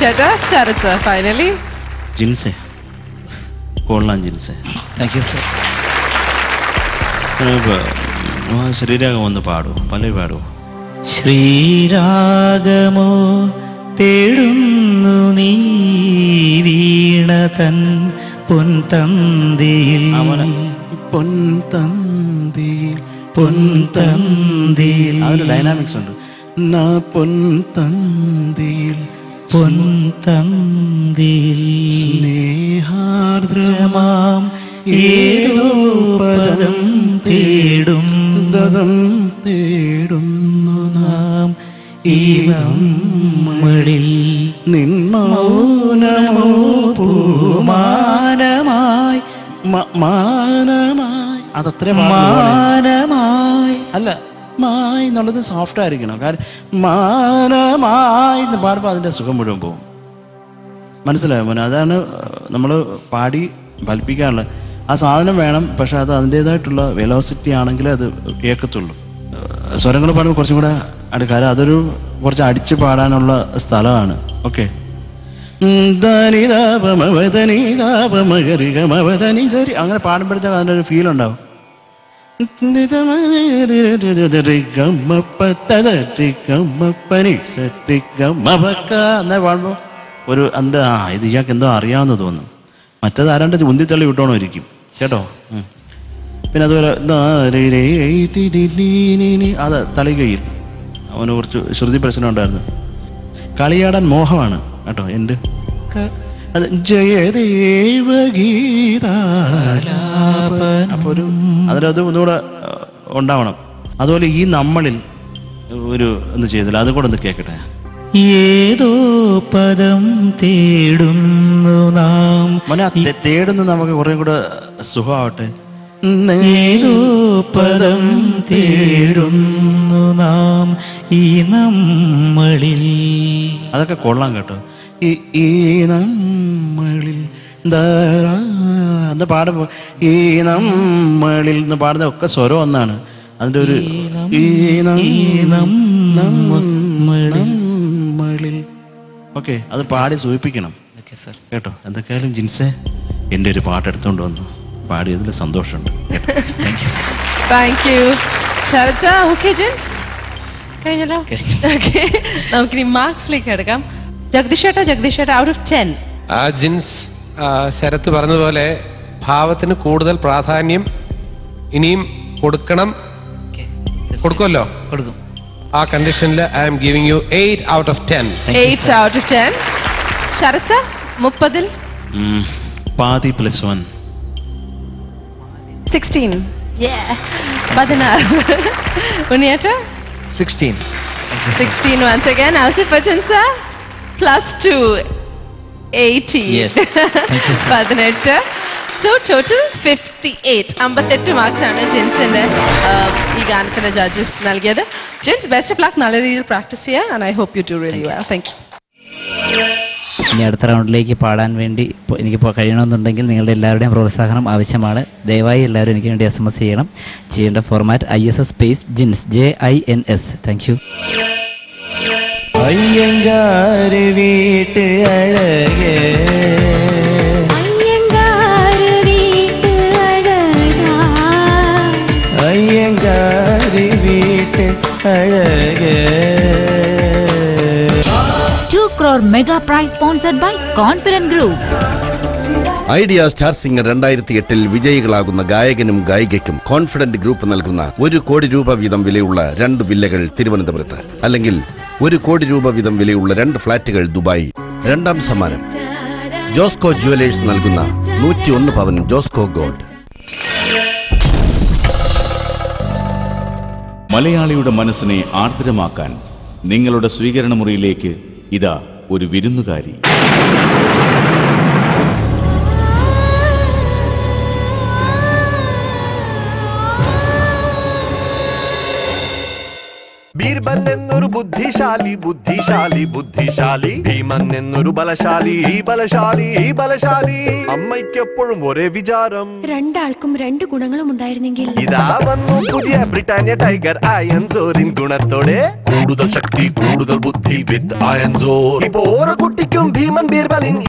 ചേട്ടാ Sarath sir finally. ജിൻസെ കൊള്ളാം ജിൻസെ. Thank you sir. ശ്രീരാഗം ഒന്ന് പാടുമോ? പല്ലവി പാടുമോ? ശ്രീരാഗമോ തേടുന്നു നീ വീണ തൻ പൊൻതന്തിയിൽ പൊൻതന്തിയിൽ പൊൻതന്തിയിൽ അതൊരു ഡൈനാമിക്സ് ഉണ്ട്. പൊൻതന്തിയിൽ പൊൻതന്തിയിൽ സ്നേഹാർദ്രമാം ഏതോ പദം തേടുന്നു നാം ഈ നമ്മളിൽ നിന്മൗനമോ പൂമാനമായി മാനമായി. അതത്ര മാനമായി അല്ല, മായി എന്നുള്ളത് സോഫ്റ്റ് ആയിരിക്കണം. കാരണം മാനമായി എന്ന് പാടുമ്പോൾ അതിൻ്റെ സുഖം മുഴുവൻ പോകും. മനസ്സിലായോ മോനെ? അതാണ് നമ്മൾ പാടി ഫലിപ്പിക്കാനുള്ളത്. ആ സാധനം വേണം, പക്ഷെ അത് അതിൻ്റേതായിട്ടുള്ള വെലോസിറ്റി ആണെങ്കിലേ അത് കേൾക്കത്തുള്ളൂ. സ്വരങ്ങൾ പാടുമ്പോൾ കുറച്ചും കൂടെ അടുക്കാരം. അതൊരു കുറച്ച് അടിച്ച് പാടാനുള്ള സ്ഥലമാണ്. ഓക്കെ. അങ്ങനെ പാടുമ്പോഴത്തേക്ക് അതിൻ്റെ ഒരു ഫീൽ ഉണ്ടാവും. എന്നാ പാടുമ്പോൾ ഒരു എന്താ ഇത് ഇയാൾക്ക് എന്തോ അറിയാമെന്ന് തോന്നും. മറ്റേത് ആരാണ്ട് ഉന്തിത്തള്ളി വിട്ടോണമായിരിക്കും കേട്ടോ. പിന്നെ അതുപോലെ അത് തളികയിൽ അവന് കുറച്ച് ശ്രുതി പ്രശ്നം ഉണ്ടായിരുന്നു. കളിയാടാൻ മോഹമാണ് കേട്ടോ എൻ്റെ. അത് ജയദേവഗീത. അപ്പോൾ ഒരു അതിലത് ഒന്നുകൂടെ ഉണ്ടാവണം. അതുപോലെ ഈ നമ്മളിൽ ഒരു ഒന്ന് ചെയ്തില്ല, അതും കൂടെ ഒന്ന് കേൾക്കട്ടെ. ഏതോ പദം തേടുന്നു നാം. മോനെ തേടുന്നു നമുക്ക് കുറേ കൂടെ സുഖമാവട്ടെ. ഏതോ പദം തേടുന്നു നാം ഈ നമ്മളിൽ. അതൊക്കെ കൊള്ളാം കേട്ടോ. ഈ നമ്മളിൽ എന്ന് പാടുമ്പോൾ ഈ നമ്മളിൽ എന്ന് പാടുന്ന ഒക്കെ സ്വരം ഒന്നാണ്. അതിൻ്റെ ഒരു നമ്മളിൽ. ഓക്കെ, അത് പാടി സൂചിപ്പിക്കണം കേട്ടോ. എന്തൊക്കെയായാലും ജിൻസെ എൻ്റെ ഒരു പാട്ട് എടുത്തുകൊണ്ട് വന്നു, പാടിയതിൽ സന്തോഷമുണ്ട്. Thank you Sharath sir. Okay Jins കഴിഞ്ഞല്ലോ. ഓക്കെ, നമുക്കിനി മാർക്സിലേക്ക് എടുക്കാം. ജഗദീഷ് ചേട്ടാ ഔട്ട് ഓഫ് 10. ജിൻസ് ശരത്ത് പറഞ്ഞതുപോലെ ഭാവത്തിന് കൂടുതൽ പ്രാധാന്യം ഇനിയും കൊടുക്കുമല്ലോ. കൊടുക്കും. ആ കണ്ടീഷനിൽ I am giving you 8 out of 10. 8 out of 10. Sarath sir 30-ൽ പാതി +1 16. 16. ഉണ്ണിയേട്ട 16. 16 once again. Ausif Bachchan sir +2 18. Yes. Thank you, sir. 18. So total 58. 58 marks ആണ് ജിൻസിന്റെ ഈ ഗാനത്തിന്റെ ജഡ്ജസ് നൽകിയത്. Jins best of luck. നല്ല രീതിയിൽ പ്രാക്ടീസ് ചെയ്യുക. And I hope you do really well. Thank you. ഇനി അടുത്ത റൗണ്ടിലേക്ക് പാടാൻ വേണ്ടി എനിക്ക് കഴിയണമെന്നുണ്ടെങ്കിൽ നിങ്ങളുടെ എല്ലാവരുടെയും പ്രോത്സാഹനം ആവശ്യമാണ്. ദയവായി എല്ലാവരും എനിക്ക് വേണ്ടി SMS ചെയ്യണം. ചെയ്യേണ്ട format ISS JINS JINS. Thank you. Iyengar വീട്ട് അഴകേ അയ്യങ്കാര് വീട്ട് അഴകേ. 2 crore mega prize sponsored by Confident Group. Idea star singer 2008 വിജയികളാകുന്ന ഗായകനും ഗായികയ്ക്കും കോൺഫിഡന്റ് ഗ്രൂപ്പ് നൽകുന്ന 1 കോടി രൂപ വീതം വിലയുള്ള 2 വില്ലകൾ തിരുവനന്തപുരത്ത്, അല്ലെങ്കിൽ 1 കോടി രൂപ വീതം വിലയുള്ള 2 ഫ്ളാറ്റുകൾ ദുബായ്. 2ാം സമ്മാനം ജോസ്കോ ജുവലേഴ്സ് നൽകുന്ന 101 പവൻ ജോസ്കോ ഗോൾഡ്. മലയാളിയുടെ മനസ്സിനെ ആർദ്രമാക്കാൻ നിങ്ങളുടെ സ്വീകരണ മുറിയിലേക്ക് ഇതാ ഒരു വിരുന്നുകാരി. ബീർബൽ എന്നൊരു ബുദ്ധിശാലി ബുദ്ധിശാലി ബുദ്ധിശാലി, ഭീമൻ എന്നൊരു ബലശാലി ബലശാലി ബലശാലി. അമ്മയ്ക്കെപ്പോഴും ഒരേ വിചാരം, രണ്ടാൾക്കും രണ്ട് ഗുണങ്ങളും ഉണ്ടായിരുന്നെങ്കിൽ. ഇതാ വന്നു പുതിയ ബ്രിട്ടാനിയ ടൈഗർ അയൺ സോറിൻ ഗുണത്തോടെ. കൂടുതൽ ശക്തി കൂടുതൽ ബുദ്ധി വിത്ത് അയൺ സോർ. ഇപ്പൊ ഓരോ കുട്ടിക്കും ഭീമൻ ബീർബലിൻ